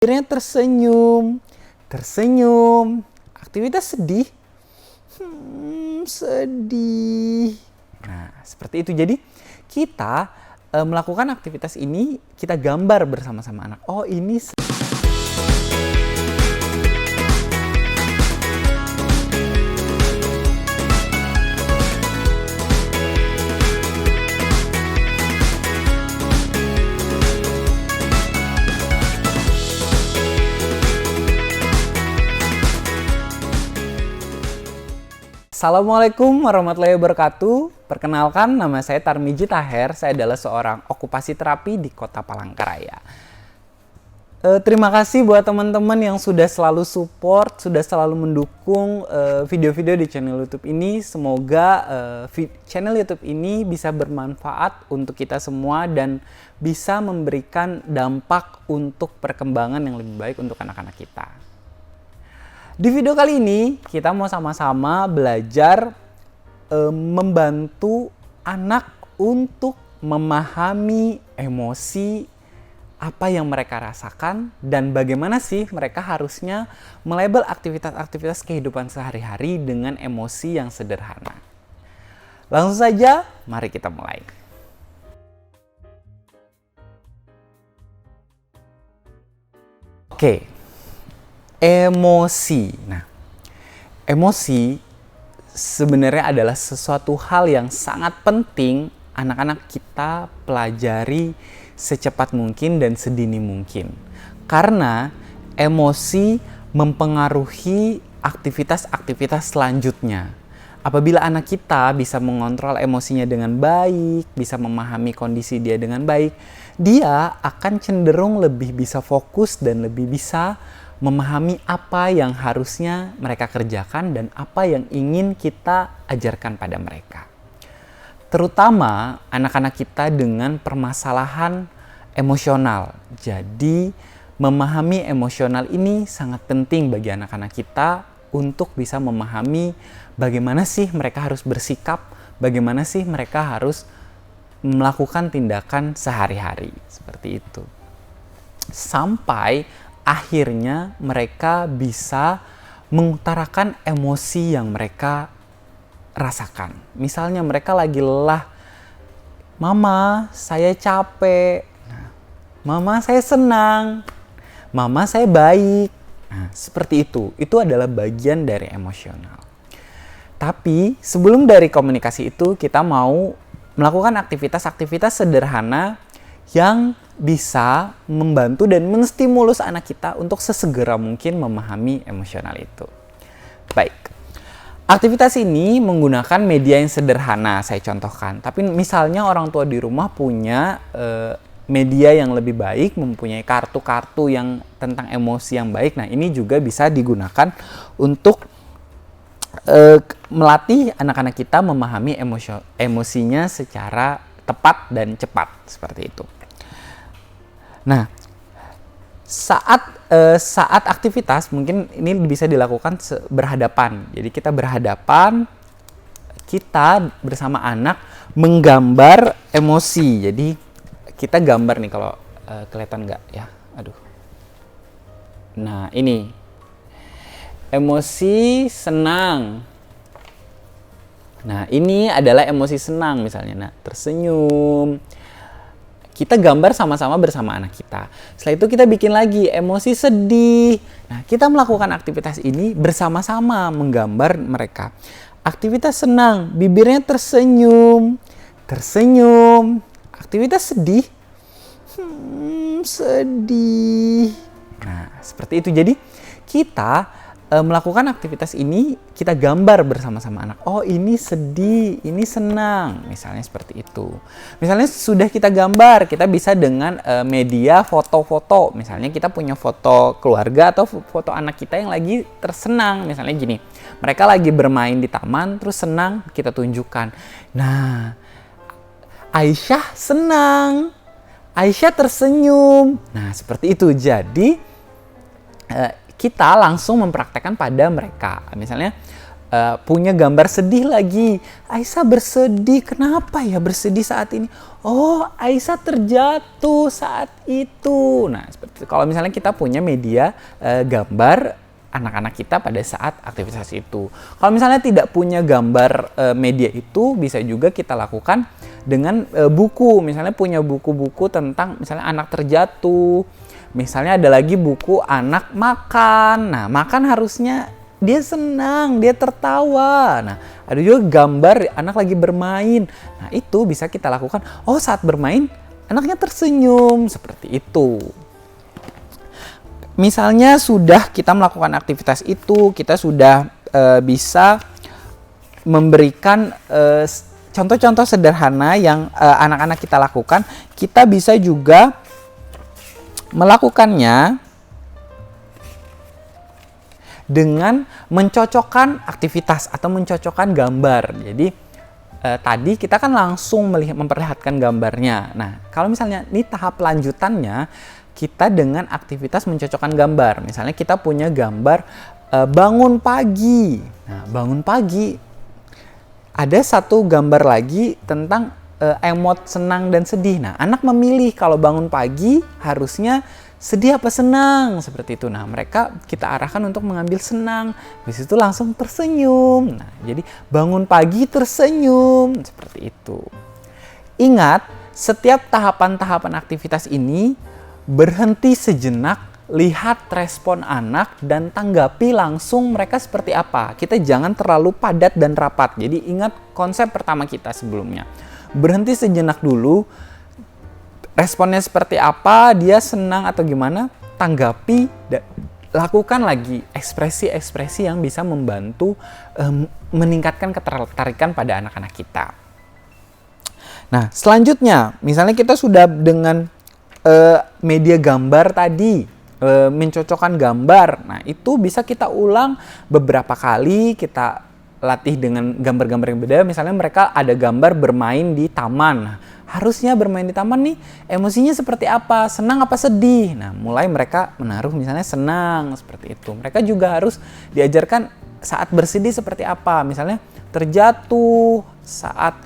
Akhirnya tersenyum. Aktivitas sedih, sedih. Nah, seperti itu. Jadi kita melakukan aktivitas ini, kita gambar bersama-sama anak. Oh, ini Assalamualaikum warahmatullahi wabarakatuh. Perkenalkan, nama saya Tarmiji Taher. Saya adalah seorang okupasi terapi di Kota Palangkaraya. Terima kasih buat teman-teman yang sudah selalu support, sudah selalu mendukung video-video di channel YouTube ini. Semoga channel YouTube ini bisa bermanfaat untuk kita semua dan bisa memberikan dampak untuk perkembangan yang lebih baik untuk anak-anak kita. Di video kali ini kita mau sama-sama belajar membantu anak untuk memahami emosi apa yang mereka rasakan dan bagaimana sih mereka harusnya melabel aktivitas-aktivitas kehidupan sehari-hari dengan emosi yang sederhana. Langsung saja, mari kita mulai. Oke. Emosi. Nah, emosi sebenarnya adalah sesuatu hal yang sangat penting anak-anak kita pelajari secepat mungkin dan sedini mungkin. Karena emosi mempengaruhi aktivitas-aktivitas selanjutnya. Apabila anak kita bisa mengontrol emosinya dengan baik, bisa memahami kondisi dia dengan baik, dia akan cenderung lebih bisa fokus dan lebih bisa memahami apa yang harusnya mereka kerjakan dan apa yang ingin kita ajarkan pada mereka. Terutama anak-anak kita dengan permasalahan emosional. Jadi, memahami emosional ini sangat penting bagi anak-anak kita untuk bisa memahami bagaimana sih mereka harus bersikap, bagaimana sih mereka harus melakukan tindakan sehari-hari. Seperti itu. Sampai akhirnya mereka bisa mengutarakan emosi yang mereka rasakan. Misalnya mereka lagi lelah, "Mama, saya capek." "Mama, saya senang." "Mama, saya baik." Nah, seperti itu. Itu adalah bagian dari emosional. Tapi sebelum dari komunikasi itu, kita mau melakukan aktivitas-aktivitas sederhana yang bisa membantu dan menstimulus anak kita untuk sesegera mungkin memahami emosional itu. Baik, aktivitas ini menggunakan media yang sederhana, saya contohkan. Tapi misalnya orang tua di rumah punya media yang lebih baik, mempunyai kartu-kartu yang tentang emosi yang baik. Nah, ini juga bisa digunakan untuk melatih anak-anak kita memahami emosinya secara tepat dan cepat, seperti itu. Nah, saat aktivitas mungkin ini bisa dilakukan berhadapan. Jadi kita berhadapan, kita bersama anak menggambar emosi. Jadi kita gambar nih, kalau kelihatan nggak ya? Aduh. Nah, ini emosi senang. Nah, ini adalah emosi senang misalnya. Nah, tersenyum. Kita gambar sama-sama bersama anak kita. Setelah itu kita bikin lagi emosi sedih. Nah, kita melakukan aktivitas ini bersama-sama menggambar mereka. Aktivitas senang, bibirnya tersenyum. Aktivitas sedih, sedih. Nah, seperti itu. Jadi kita melakukan aktivitas ini, kita gambar bersama-sama anak. Oh, ini sedih, ini senang. Misalnya seperti itu. Misalnya sudah kita gambar, kita bisa dengan media foto-foto. Misalnya kita punya foto keluarga atau foto anak kita yang lagi tersenang. Misalnya gini, mereka lagi bermain di taman, terus senang, kita tunjukkan. Nah, Aisyah senang, Aisyah tersenyum. Nah, seperti itu. Jadi kita langsung mempraktekkan pada mereka. Misalnya punya gambar sedih lagi. Aisyah bersedih, kenapa ya bersedih saat ini? Oh, Aisyah terjatuh saat itu. Nah, seperti itu. Kalau misalnya kita punya media gambar anak-anak kita pada saat aktivitas itu. Kalau misalnya tidak punya gambar media itu, bisa juga kita lakukan dengan buku. Misalnya punya buku-buku tentang misalnya anak terjatuh. Misalnya ada lagi buku anak makan. Nah, makan harusnya dia senang, dia tertawa. Nah, ada juga gambar anak lagi bermain. Nah, itu bisa kita lakukan. Oh, saat bermain, anaknya tersenyum. Seperti itu. Misalnya sudah kita melakukan aktivitas itu, kita sudah bisa memberikan contoh-contoh sederhana yang anak-anak kita lakukan. Kita bisa juga melakukannya dengan mencocokkan aktivitas atau mencocokkan gambar. Jadi tadi kita kan langsung memperlihatkan gambarnya. Nah, kalau misalnya ini tahap lanjutannya, kita dengan aktivitas mencocokkan gambar. Misalnya kita punya gambar bangun pagi. Nah, bangun pagi. Ada satu gambar lagi tentang emot senang dan sedih. Nah, anak memilih kalau bangun pagi harusnya sedih apa senang, seperti itu. Nah, mereka kita arahkan untuk mengambil senang. Habis itu langsung tersenyum. Nah, jadi bangun pagi tersenyum, seperti itu. Ingat, setiap tahapan-tahapan aktivitas ini berhenti sejenak, lihat respon anak dan tanggapi langsung mereka seperti apa. Kita jangan terlalu padat dan rapat. Jadi ingat konsep pertama kita sebelumnya. Berhenti sejenak dulu. Responnya seperti apa, dia senang atau gimana, tanggapi, lakukan lagi ekspresi-ekspresi yang bisa membantu meningkatkan ketertarikan pada anak-anak kita. Nah, selanjutnya, misalnya kita sudah dengan media gambar tadi, mencocokkan gambar. Nah, itu bisa kita ulang beberapa kali, kita latih dengan gambar-gambar yang beda. Misalnya mereka ada gambar bermain di taman. Nah, harusnya bermain di taman nih, emosinya seperti apa? Senang apa sedih? Nah, mulai mereka menaruh misalnya senang, seperti itu. Mereka juga harus diajarkan saat bersedih seperti apa. Misalnya terjatuh, saat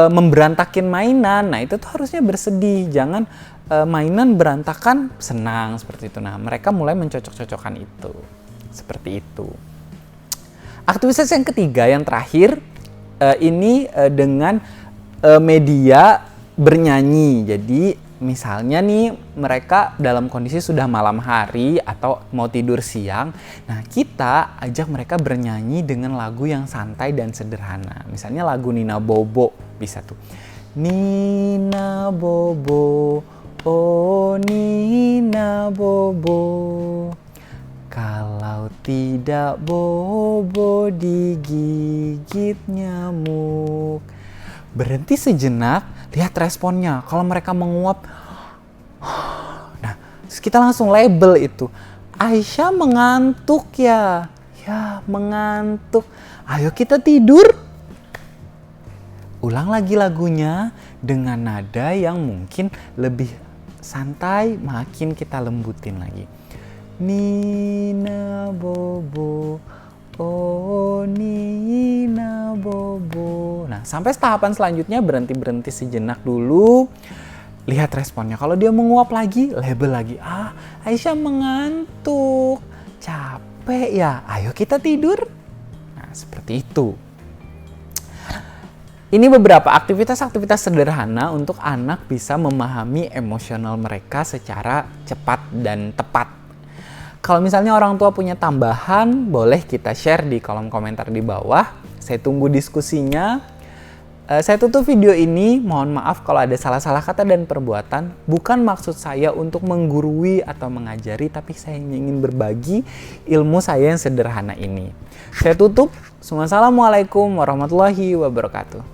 memberantakin mainan. Nah, itu tuh harusnya bersedih. Jangan mainan berantakan, senang, seperti itu. Nah, mereka mulai mencocok-cocokkan itu. Seperti itu. Aktivitas yang ketiga, yang terakhir, ini dengan media bernyanyi. Jadi misalnya nih mereka dalam kondisi sudah malam hari atau mau tidur siang. Nah, kita ajak mereka bernyanyi dengan lagu yang santai dan sederhana. Misalnya lagu Nina Bobo, bisa tuh. Nina Bobo, oh Nina Bobo, kalau tidak bobo digigit nyamuk. Berhenti sejenak, lihat responnya. Kalau mereka menguap, nah, kita langsung label itu. Aisyah mengantuk ya. Ya, mengantuk. Ayo kita tidur. Ulang lagi lagunya dengan nada yang mungkin lebih santai, makin kita lembutin lagi. Nina Bobo, oh Nina Bobo. Nah, sampai tahapan selanjutnya berhenti sejenak dulu. Lihat responnya. Kalau dia menguap lagi, label lagi. Ah, Aisyah mengantuk. Capek ya. Ayo kita tidur. Nah, seperti itu. Ini beberapa aktivitas-aktivitas sederhana untuk anak bisa memahami emosional mereka secara cepat dan tepat. Kalau misalnya orang tua punya tambahan, boleh kita share di kolom komentar di bawah. Saya tunggu diskusinya. Saya tutup video ini. Mohon maaf kalau ada salah-salah kata dan perbuatan. Bukan maksud saya untuk menggurui atau mengajari, tapi saya ingin berbagi ilmu saya yang sederhana ini. Saya tutup. Assalamualaikum warahmatullahi wabarakatuh.